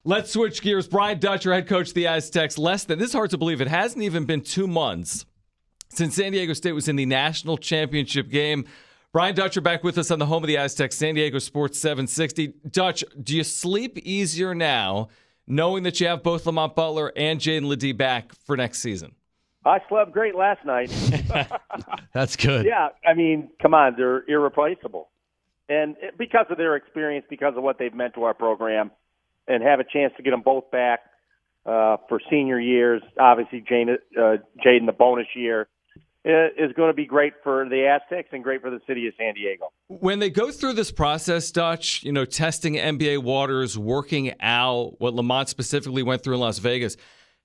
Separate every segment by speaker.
Speaker 1: Let's switch gears. Brian Dutcher, head coach of the Aztecs. This is hard to believe. It hasn't even been 2 months since San Diego State was in the national championship game. Brian Dutcher back with us on the home of the Aztecs, San Diego Sports 760. Dutch, do you sleep easier now knowing that you have both Lamont Butler and Jaden Ledee back for next season?
Speaker 2: I slept great last night.
Speaker 3: That's good.
Speaker 2: Yeah, I mean, come on, they're irreplaceable. And because of their experience, because of what they've meant to our program, and have a chance to get them both back for senior years. Obviously, Jaden, the bonus year, is going to be great for the Aztecs and great for the city of San Diego.
Speaker 1: When they go through this process, Dutch, testing NBA waters, working out what Lamont specifically went through in Las Vegas,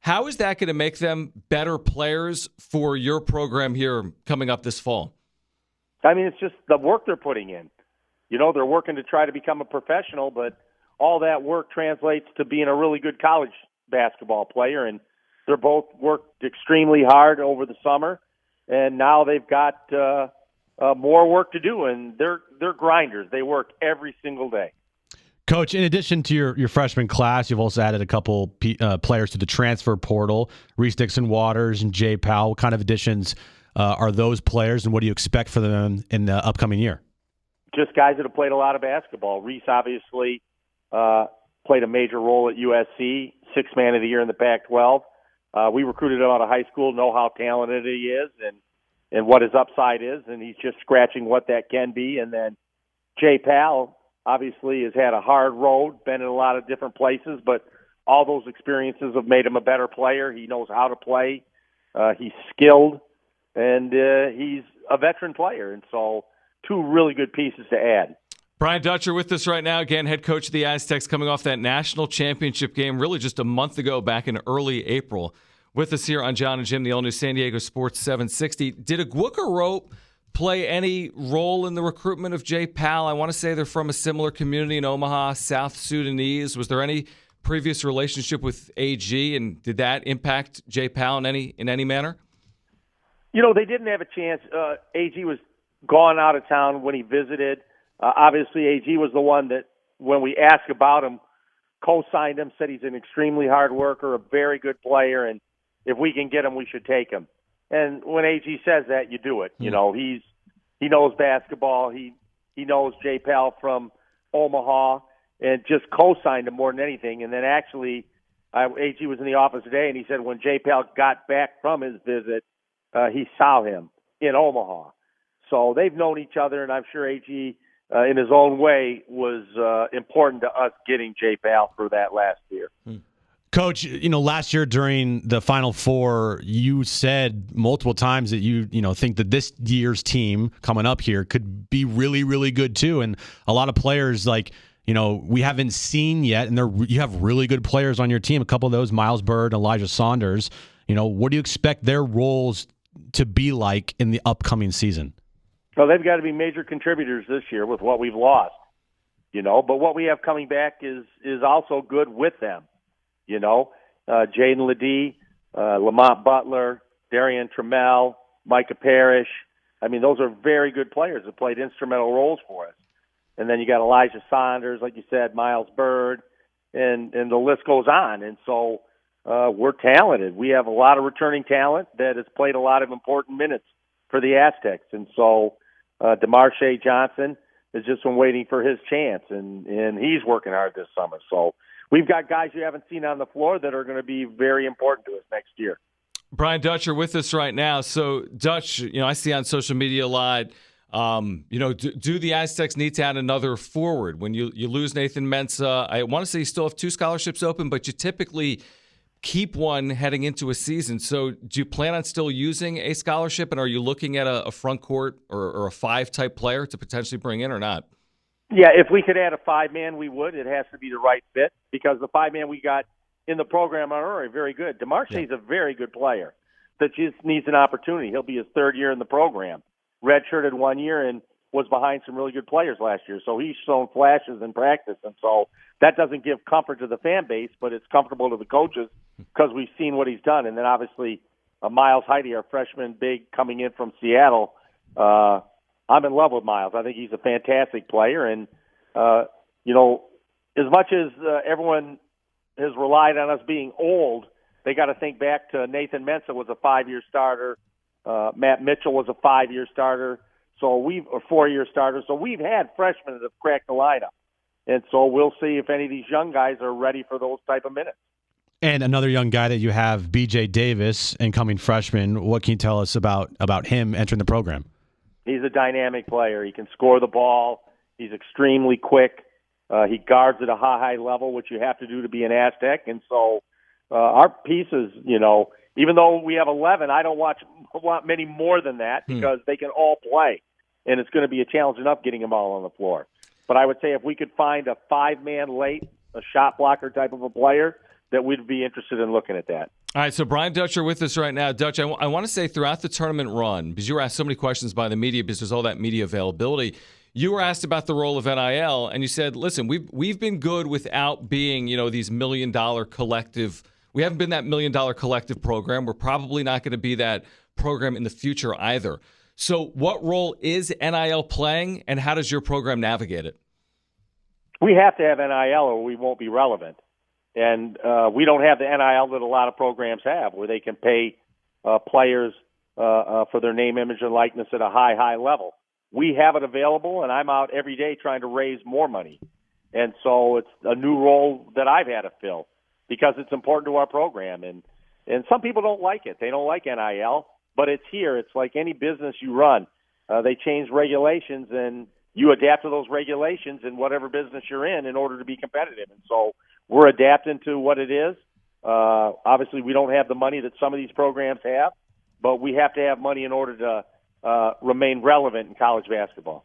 Speaker 1: how is that going to make them better players for your program here coming up this fall?
Speaker 2: I mean, it's just the work they're putting in. They're working to try to become a professional, but all that work translates to being a really good college basketball player, and they're both worked extremely hard over the summer, and now they've got more work to do, and they're grinders. They work every single day.
Speaker 3: Coach, in addition to your freshman class, you've also added a couple players to the transfer portal, Reese Dixon-Waters and Jay Powell. What kind of additions are those players, and what do you expect for them in the upcoming year?
Speaker 2: Just guys that have played a lot of basketball. Reese obviously played a major role at USC, sixth man of the year in the Pac-12. We recruited him out of high school, know how talented he is and what his upside is, and he's just scratching what that can be. And then Jay Powell obviously has had a hard road, been in a lot of different places, but all those experiences have made him a better player. He knows how to play. He's skilled, and he's a veteran player. And so two really good pieces to add.
Speaker 1: Brian Dutcher with us right now, again, head coach of the Aztecs, coming off that national championship game really just a month ago back in early April. With us here on John and Jim, the all-new San Diego Sports 760. Did Agwuka Rope play any role in the recruitment of Jay Powell? I want to say they're from a similar community in Omaha, South Sudanese. Was there any previous relationship with AG, and did that impact Jay Powell in any manner?
Speaker 2: They didn't have a chance. AG was gone out of town when he visited. Obviously, AG was the one that, when we asked about him, co-signed him, said he's an extremely hard worker, a very good player, and if we can get him, we should take him. And when AG says that, you do it. He knows basketball. He knows Jay Powell from Omaha, and just co-signed him more than anything. And then actually, AG was in the office today, and he said when Jay Powell got back from his visit, he saw him in Omaha. So they've known each other, and I'm sure AG, in his own way, was important to us getting Jay Powell for that last year.
Speaker 3: Coach, last year during the Final Four, you said multiple times that you think that this year's team coming up here could be really, really good too. And a lot of players we haven't seen yet, and you have really good players on your team. A couple of those, Miles Bird, Elijah Saunders. What do you expect their roles to be like in the upcoming season?
Speaker 2: Well, they've got to be major contributors this year with what we've lost, but what we have coming back is also good with them. Jaden Ledee, Lamont Butler, Darian Trammell, Micah Parrish. I mean, those are very good players that played instrumental roles for us. And then you got Elijah Saunders, like you said, Miles Bird, and the list goes on. And so we're talented. We have a lot of returning talent that has played a lot of important minutes for the Aztecs. And so DeMarshe Johnson has just been waiting for his chance, and he's working hard this summer. So we've got guys you haven't seen on the floor that are going to be very important to us next year.
Speaker 1: Brian Dutcher with us right now. So, Dutch, I see on social media a lot, do the Aztecs need to add another forward? When you lose Nathan Mensah, I want to say you still have 2 scholarships open, but you typically keep one heading into a season. So do you plan on still using a scholarship, and are you looking at a front court or a 5-type player to potentially bring in or not?
Speaker 2: Yeah, if we could add a 5-man, we would. It has to be the right fit, because the 5-man we got in the program are already very good. DeMarshe's a very good player that just needs an opportunity. He'll be his 3rd year in the program. Redshirted 1 year and was behind some really good players last year. So he's shown flashes in practice. And so that doesn't give comfort to the fan base, but it's comfortable to the coaches because we've seen what he's done. And then obviously Miles Heide, our freshman big coming in from Seattle, I'm in love with Miles. I think he's a fantastic player. And, as much as everyone has relied on us being old, they got to think back to Nathan Mesa was a 5-year starter. Matt Mitchell was a 5-year starter. Or 4-year starter. So we've had freshmen that have cracked the lineup. And so we'll see if any of these young guys are ready for those type of minutes.
Speaker 3: And another young guy that you have, B.J. Davis, incoming freshman. What can you tell us about him entering the program?
Speaker 2: He's a dynamic player. He can score the ball. He's extremely quick. He guards at a high level, which you have to do to be an Aztec. And so our pieces, even though we have 11, I don't want many more than that because they can all play. And it's going to be a challenge enough getting them all on the floor. But I would say if we could find a 5-man late, a shot blocker type of a player, that we'd be interested in looking at that.
Speaker 1: All right, so Brian Dutcher with us right now. Dutch, I want to say throughout the tournament run, because you were asked so many questions by the media because there's all that media availability, you were asked about the role of NIL, and you said, listen, we've been good without being, these $1 million collective. We haven't been that $1 million collective program. We're probably not going to be that program in the future either. So what role is NIL playing, and how does your program navigate it?
Speaker 2: We have to have NIL or we won't be relevant. And we don't have the NIL that a lot of programs have, where they can pay players for their name, image, and likeness at a high level. We have it available, and I'm out every day trying to raise more money. And so it's a new role that I've had to fill because it's important to our program. And some people don't like it. They don't like NIL. But it's here. It's like any business you run. They change regulations, and you adapt to those regulations in whatever business you're in order to be competitive. And so we're adapting to what it is. Obviously, we don't have the money that some of these programs have, but we have to have money in order to remain relevant in college basketball.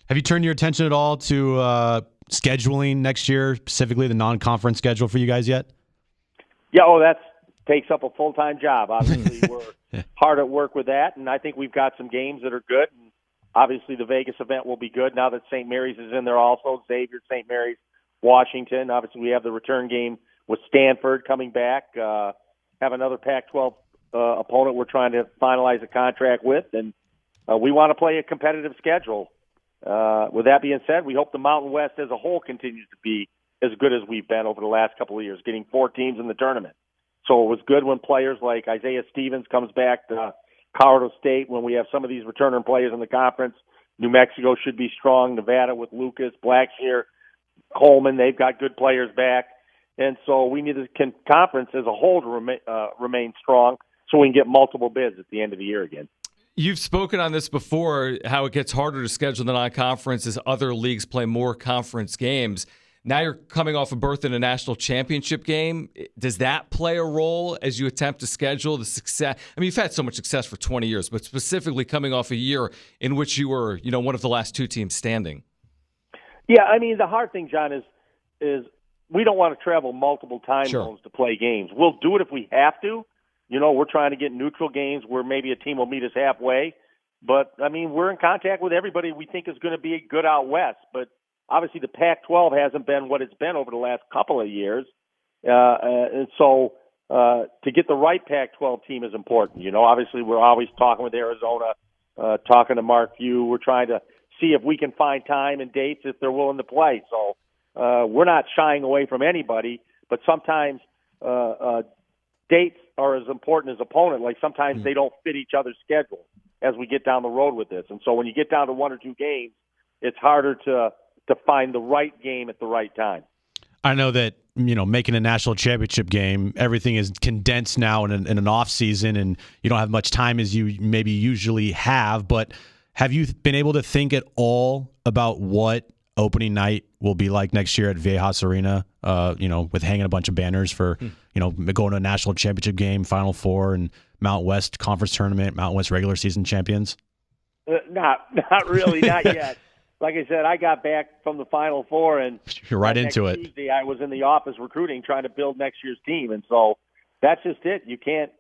Speaker 3: Have you turned your attention at all to scheduling next year, specifically the non-conference schedule for you guys yet?
Speaker 2: Yeah, that takes up a full-time job. Obviously, we're hard at work with that, and I think we've got some games that are good. And obviously, the Vegas event will be good now that St. Mary's is in there also. Xavier, St. Mary's, Washington. Obviously, we have the return game with Stanford coming back. Have another Pac-12 opponent we're trying to finalize a contract with, and we want to play a competitive schedule. With that being said, we hope the Mountain West as a whole continues to be as good as we've been over the last couple of years, getting 4 teams in the tournament. So it was good when players like Isaiah Stevens comes back to Colorado State, when we have some of these returning players in the conference. New Mexico should be strong. Nevada with Lucas, Blackshear, Coleman, they've got good players back. And so we need the conference as a whole to remain strong so we can get multiple bids at the end of the year again.
Speaker 1: You've spoken on this before, how it gets harder to schedule the non-conference as other leagues play more conference games. Now you're coming off a berth in a national championship game. Does that play a role as you attempt to schedule the success? I mean, you've had so much success for 20 years, but specifically coming off a year in which you were, one of the last 2 teams standing.
Speaker 2: Yeah, I mean, the hard thing, John, is we don't want to travel multiple time zones to play games. We'll do it if we have to. We're trying to get neutral games where maybe a team will meet us halfway. But, I mean, we're in contact with everybody we think is going to be good out west. But obviously the Pac-12 hasn't been what it's been over the last couple of years. And so to get the right Pac-12 team is important. Obviously we're always talking with Arizona, talking to Mark Few. We're trying to see if we can find time and dates if they're willing to play. So we're not shying away from anybody, but sometimes dates are as important as opponent. Like sometimes they don't fit each other's schedule as we get down the road with this. And so when you get down to 1 or 2 games, it's harder to find the right game at the right time.
Speaker 3: I know that, making a national championship game, everything is condensed now in an off season, and you don't have much time as you maybe usually have. But have you been able to think at all about what opening night will be like next year at Viejas Arena, with hanging a bunch of banners for, going to a national championship game, Final Four, and Mountain West Conference Tournament, Mountain West regular season champions?
Speaker 2: Not really, not yet. Like I said, I got back from the Final Four, and
Speaker 3: you're right into it.
Speaker 2: Tuesday, I was in the office recruiting, trying to build next year's team, and so that's just it. You can't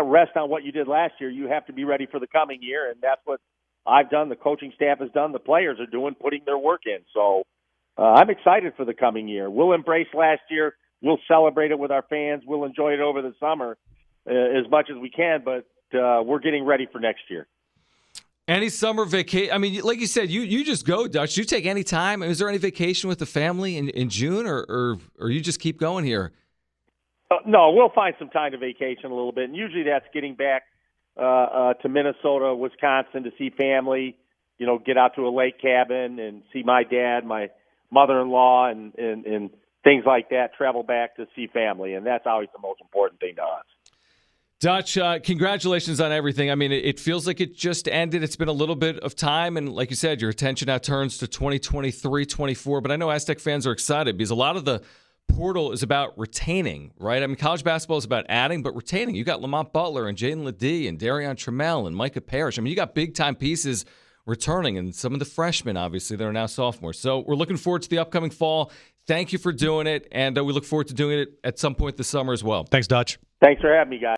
Speaker 2: rest on what you did last year. You have to be ready for the coming year, and that's what I've done. The coaching staff has done. The players are doing, putting their work in. So I'm excited for the coming year. We'll embrace last year. We'll celebrate it with our fans. We'll enjoy it over the summer as much as we can, but we're getting ready for next year.
Speaker 1: Any summer vacation? I mean, like you said, you just go, Dutch. Do you take any time? Is there any vacation with the family in June, or you just keep going here
Speaker 2: No, we'll find some time to vacation a little bit, and usually that's getting back to Minnesota, Wisconsin to see family, get out to a lake cabin and see my dad, my mother-in-law, and things like that, travel back to see family, and that's always the most important thing to us.
Speaker 1: Dutch, congratulations on everything. I mean, it feels like it just ended. It's been a little bit of time, and like you said, your attention now turns to 2023, 24, but I know Aztec fans are excited because a lot of the portal is about retaining, right? I mean, college basketball is about adding, but retaining. You got Lamont Butler and Jaden Ledee and Darion Trammell and Micah Parrish. I mean, you got big-time pieces returning, and some of the freshmen, obviously, that are now sophomores. So we're looking forward to the upcoming fall. Thank you for doing it, and we look forward to doing it at some point this summer as well.
Speaker 3: Thanks, Dutch.
Speaker 2: Thanks for having me, guys.